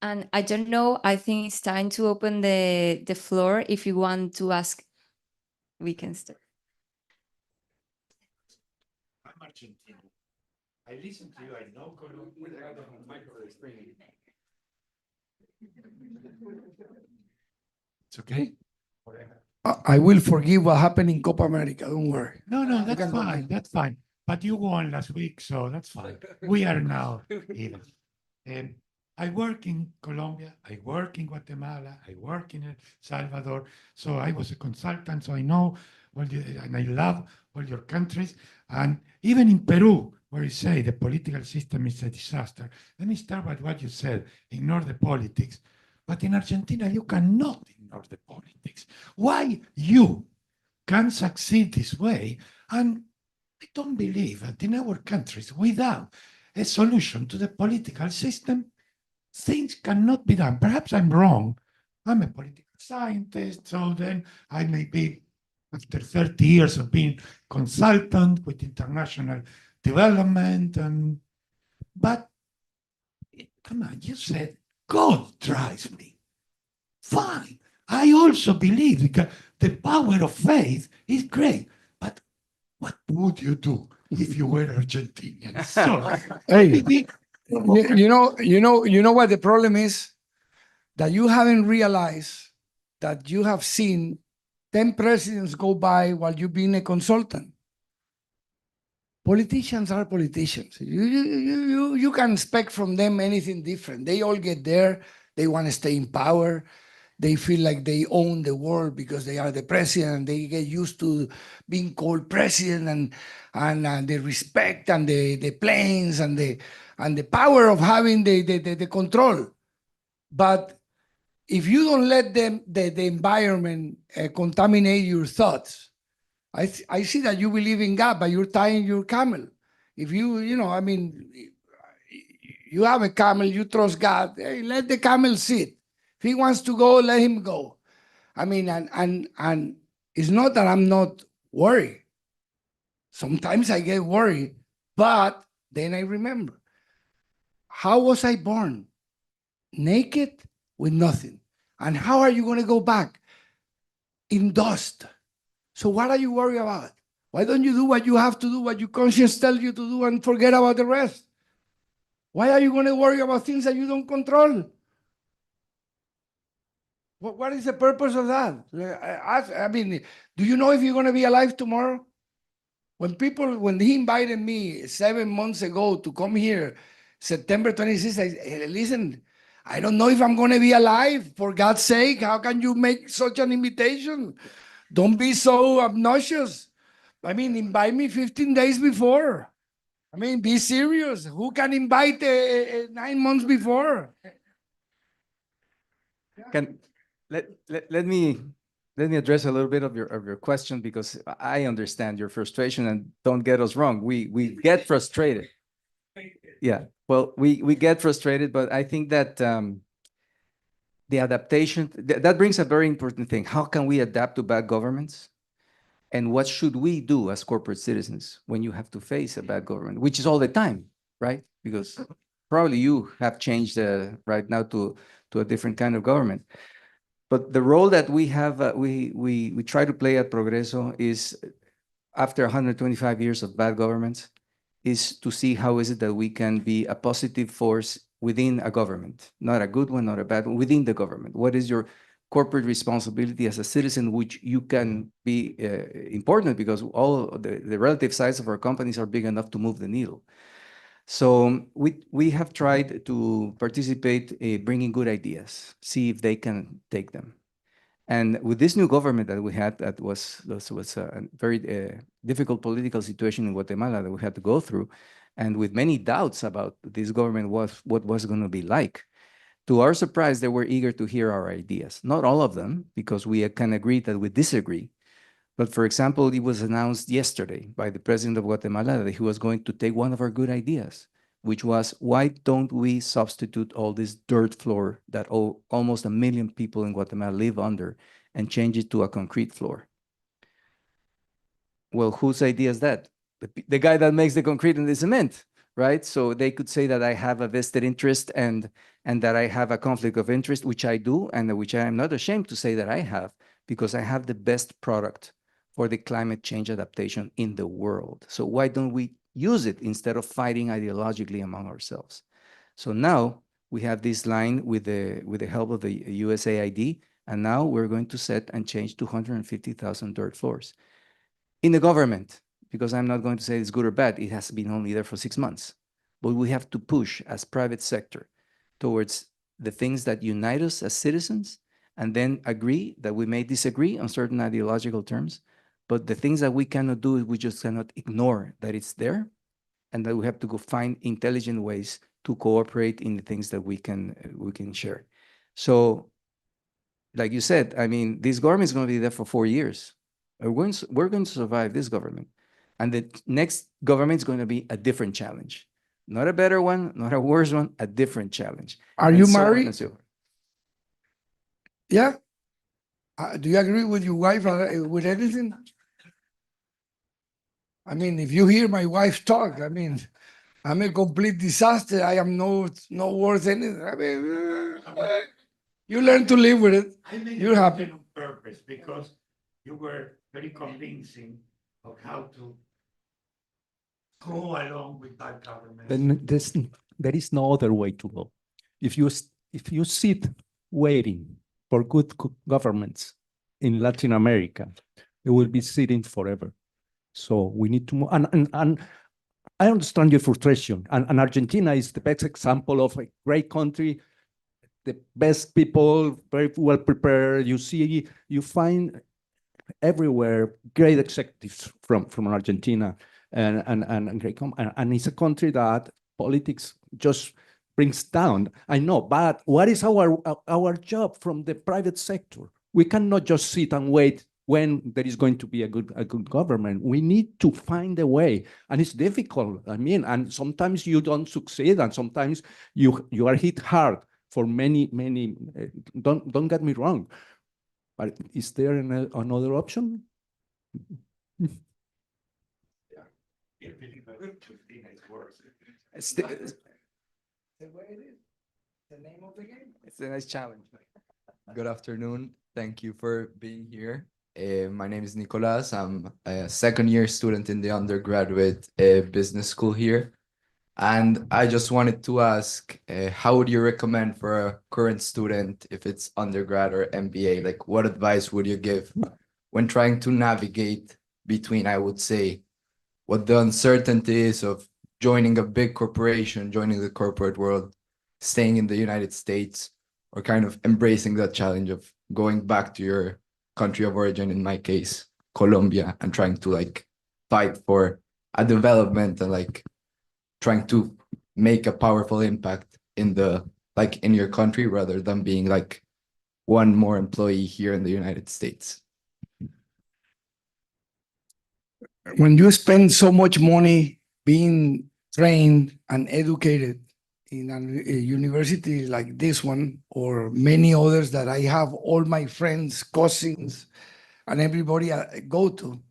And I don't know, I think it's time to open the floor. If you want to ask, we can start. I'm Argentine. I listen to you, I know Colombia. It's okay? I will forgive what happened in Copa America. Don't worry. No, that's can go fine. That's fine. But you won last week, so that's fine. We are now even. I work in Colombia, I work in Guatemala, I work in El Salvador. So I was a consultant, so I know and I love all your countries. And even in Peru, where you say the political system is a disaster. Let me start with what you said, ignore the politics. But in Argentina, you cannot ignore the politics. Why you can succeed this way? And I don't believe that in our countries, without a solution to the political system, things cannot be done. Perhaps I'm wrong. I'm a political scientist, so then I may be, after 30 years of being consultant with international development, but come on, you said God drives me. Fine. I also believe because the power of faith is great. But what would you do if you were Argentinian? So, Hey, maybe you know what the problem is? That you haven't realized that you have seen 10 presidents go by while you've been a consultant. Politicians are politicians. You can expect from them anything different. They all get there. They want to stay in power. They feel like they own the world because they are the president. They get used to being called president and the respect and the planes and the power of having the control. But if you don't let them the environment contaminate your thoughts, I see that you believe in God, but you're tying your camel. If I mean, you have a camel, you trust God. Hey, let the camel sit. If he wants to go, let him go. I mean, and it's not that I'm not worried. Sometimes I get worried, but then I remember, how was I born? Naked with nothing. And how are you going to go back? In dust. So what are you worried about? Why don't you do what you have to do, what your conscience tells you to do, and forget about the rest? Why are you going to worry about things that you don't control? What is the purpose of that? I mean, do you know if you're going to be alive tomorrow? When he invited me 7 months ago to come here, September 26th, I said, listen, I don't know if I'm going to be alive. For God's sake, how can you make such an invitation? Don't be so obnoxious. I mean, invite me 15 days before. I mean, be serious. Who can invite 9 months before? Can let me address a little bit of your question, because I understand your frustration, and don't get us wrong. We get frustrated. Yeah. Well, we get frustrated, but I think that the adaptation that brings a very important thing. How can we adapt to bad governments? And what should we do as corporate citizens when you have to face a bad government, which is all the time, right? Because probably you have changed right now to a different kind of government. But the role that we have, we try to play at Progreso is, after 125 years of bad governments, is to see how is it that we can be a positive force within a government, not a good one, not a bad one, within the government. What is your corporate responsibility as a citizen, which you can be important, because all the relative size of our companies are big enough to move the needle. So we have tried to participate in bringing good ideas, see if they can take them. And with this new government that we had, that was a very difficult political situation in Guatemala that we had to go through, and with many doubts about this government what was going to be like. To our surprise, they were eager to hear our ideas. Not all of them, because we can agree that we disagree. But for example, it was announced yesterday by the president of Guatemala that he was going to take one of our good ideas, which was, why don't we substitute all this dirt floor that almost 1 million people in Guatemala live under, and change it to a concrete floor? Well, whose idea is that? The guy that makes the concrete and the cement, right? So they could say that I have a vested interest and that I have a conflict of interest, which I do, and which I am not ashamed to say that I have, because I have the best product for the climate change adaptation in the world. So why don't we use it instead of fighting ideologically among ourselves? So now we have this line with the help of the USAID, and now we're going to set and change 250,000 dirt floors in the government, because I'm not going to say it's good or bad. It has been only there for 6 months. But we have to push as private sector towards the things that unite us as citizens, and then agree that we may disagree on certain ideological terms, but the things that we cannot do, we just cannot ignore that it's there, and that we have to go find intelligent ways to cooperate in the things that we can share. So, like you said, I mean, this government is going to be there for 4 years. We're going to survive this government, and the next government is going to be a different challenge, not a better one, not a worse one, a different challenge. Are And you so on married? and so forth. Yeah. Do you agree with your wife with anything? I mean, if you hear my wife talk, I mean, I'm a complete disaster. I am no worth anything. I mean, you learn to live with it. I made You're it happy. on purpose because you were very convincing of how to go along with that government. Then there is no other way to go. If you sit waiting for good governments in Latin America, you will be sitting forever. So we need to move. And I understand your frustration. And Argentina is the best example of a great country, the best people, very well prepared. You find everywhere great executives from Argentina, and great and it's a country that politics just brings down. I know, but what is our job from the private sector? We cannot just sit and wait when there is going to be a good government. We need to find a way, and it's difficult. I mean, and sometimes you don't succeed, and sometimes you are hit hard for many. Don't get me wrong, but is there another option? It's the way it is. The name of the game. It's a nice challenge. Good afternoon. Thank you for being here. My name is Nicolas. I'm a second-year student in the undergraduate business school here. And I just wanted to ask, how would you recommend for a current student, if it's undergrad or MBA, like what advice would you give when trying to navigate between, I would say, what the uncertainty is of joining a big corporation, joining the corporate world, staying in the United States, or kind of embracing that challenge of going back to your country of origin, in my case, Colombia, and trying to like fight for a development and like trying to make a powerful impact in the like in your country rather than being like one more employee here in the United States. When you spend so much money being trained and educated in a university like this one, or many others that I have all my friends, cousins, and everybody go to,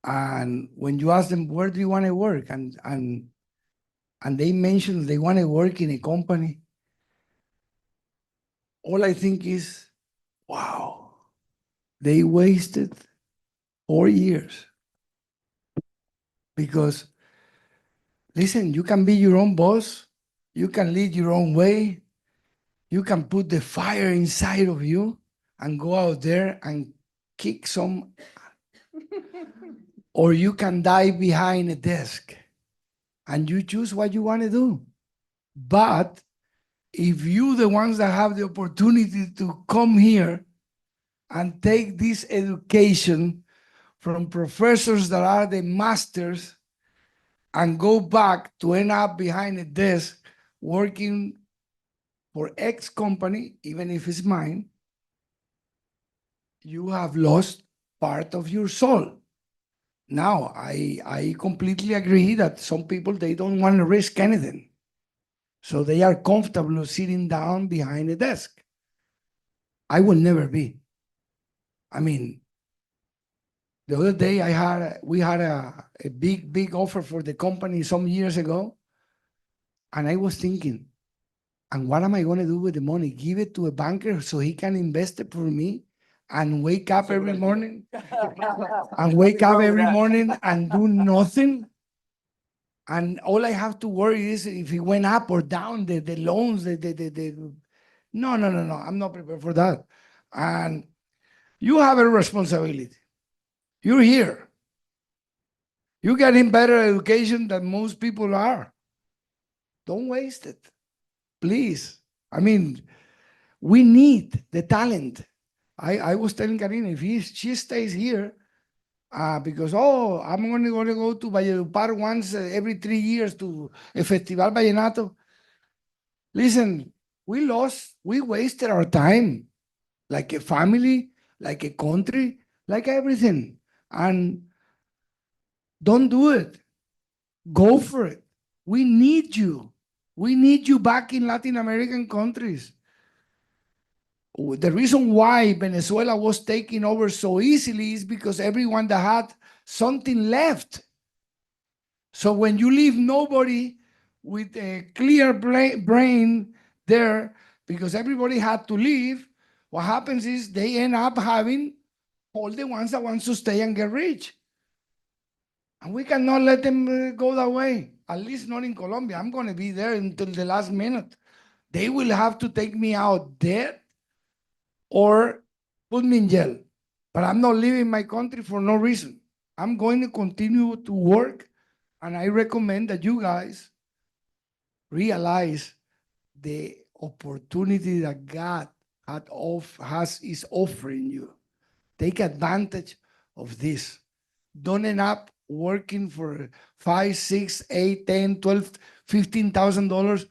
and when you ask them, where do you want to work? And they mention they want to work in a company, all I think is, wow, they wasted 4 years. Because, listen, you can be your own boss, you can lead your own way, you can put the fire inside of you and go out there and kick some, or you can die behind a desk and you choose what you want to do. But if you, the ones that have the opportunity to come here and take this education from professors that are the masters and go back to end up behind a desk working for X company, even if it's mine, you have lost part of your soul. Now, I completely agree that some people, they don't want to risk anything. So they are comfortable sitting down behind a desk. I will never be. I mean, the other day we had a big offer for the company some years ago. And I was thinking, and what am I going to do with the money? Give it to a banker so he can invest it for me and wake up every morning and do nothing? And all I have to worry is if it went up or down, the loans, no, I'm not prepared for that. And you have a responsibility. You're here. You're getting better education than most people are. Don't waste it. Please. I mean, we need the talent. I was telling Karina, if she stays here, because, I'm only going to go to Valledupar once every 3 years to a Festival Vallenato. Listen, we wasted our time, like a family, like a country, like everything. And don't do it. Go for it. We need you. We need you back in Latin American countries. The reason why Venezuela was taken over so easily is because everyone that had something left. So when you leave nobody with a clear brain there, because everybody had to leave, what happens is they end up having all the ones that want to stay and get rich. And we cannot let them go that way, at least not in Colombia. I'm going to be there until the last minute. They will have to take me out dead or put me in jail. But I'm not leaving my country for no reason. I'm going to continue to work, and I recommend that you guys realize the opportunity that God is offering you. Take advantage of this. Don't end up working for $5, $6, $8, $10, $12, $15,000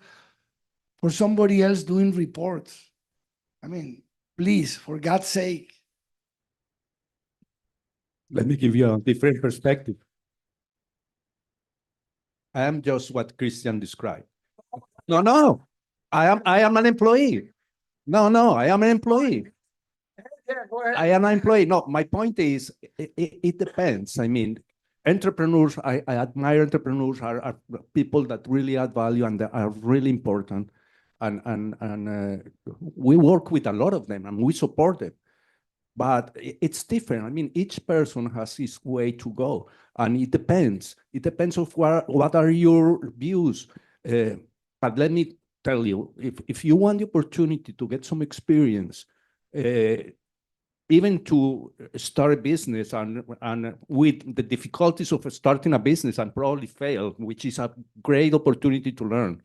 for somebody else doing reports. I mean, please, for God's sake. Let me give you a different perspective. I am just what Christian described. No. I am an employee. No, I am an employee. I am an employee. No, my point is, it depends. I mean, entrepreneurs, I admire entrepreneurs are people that really add value and they are really important. And we work with a lot of them and we support them. But it's different. I mean, each person has his way to go, and it depends. It depends of what are your views. But let me tell you, if you want the opportunity to get some experience, even to start a business and with the difficulties of starting a business and probably fail, which is a great opportunity to learn.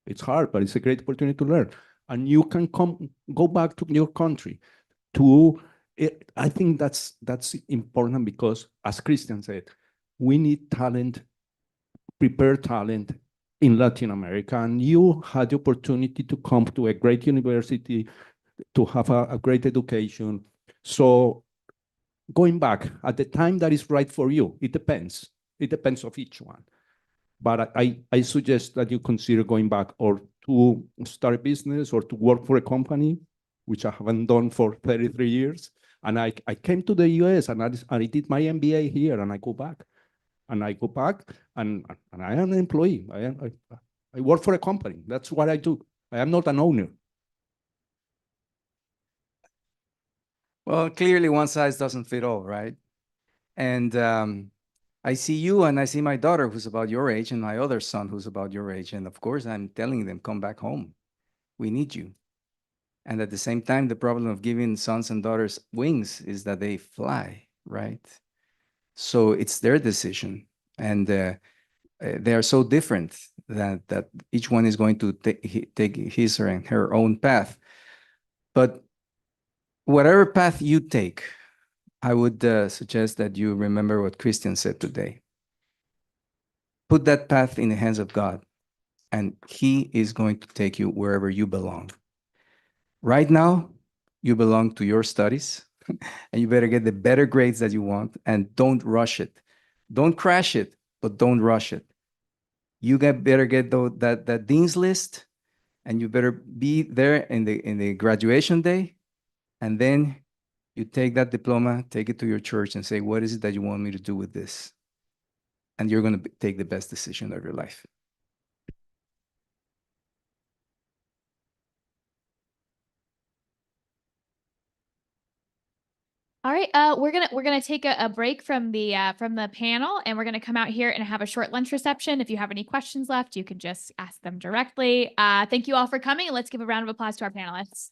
It's hard, but it's a great opportunity to learn. And you can go back to your country to. I think that's important because, as Christian said, we need talent, prepared talent in Latin America. And you had the opportunity to come to a great university, to have a great education. So going back at the time that is right for you, it depends. It depends of each one. But I suggest that you consider going back or to start a business or to work for a company, which I haven't done for 33 years. And I came to the US and I did my MBA here, and I go back. And I go back and I am an employee. I work for a company. That's what I do. I am not an owner. Well, clearly one size doesn't fit all, right? And I see you and I see my daughter who's about your age and my other son who's about your age. And of course, I'm telling them, come back home. We need you. And at the same time, the problem of giving sons and daughters wings is that they fly, right? So it's their decision. And they are so different that each one is going to take his or her own path. But whatever path you take, I would suggest that you remember what Christian said today. Put that path in the hands of God, and He is going to take you wherever you belong. Right now, you belong to your studies, and you better get the better grades that you want, and don't rush it. Don't crash it, but don't rush it. You better get that dean's list, and you better be there in the graduation day, and then you take that diploma, take it to your church, and say, what is it that you want me to do with this? And you're going to take the best decision of your life. All right, we're gonna take a break from the panel, and we're gonna come out here and have a short lunch reception. If you have any questions left, you can just ask them directly. Thank you all for coming, and let's give a round of applause to our panelists.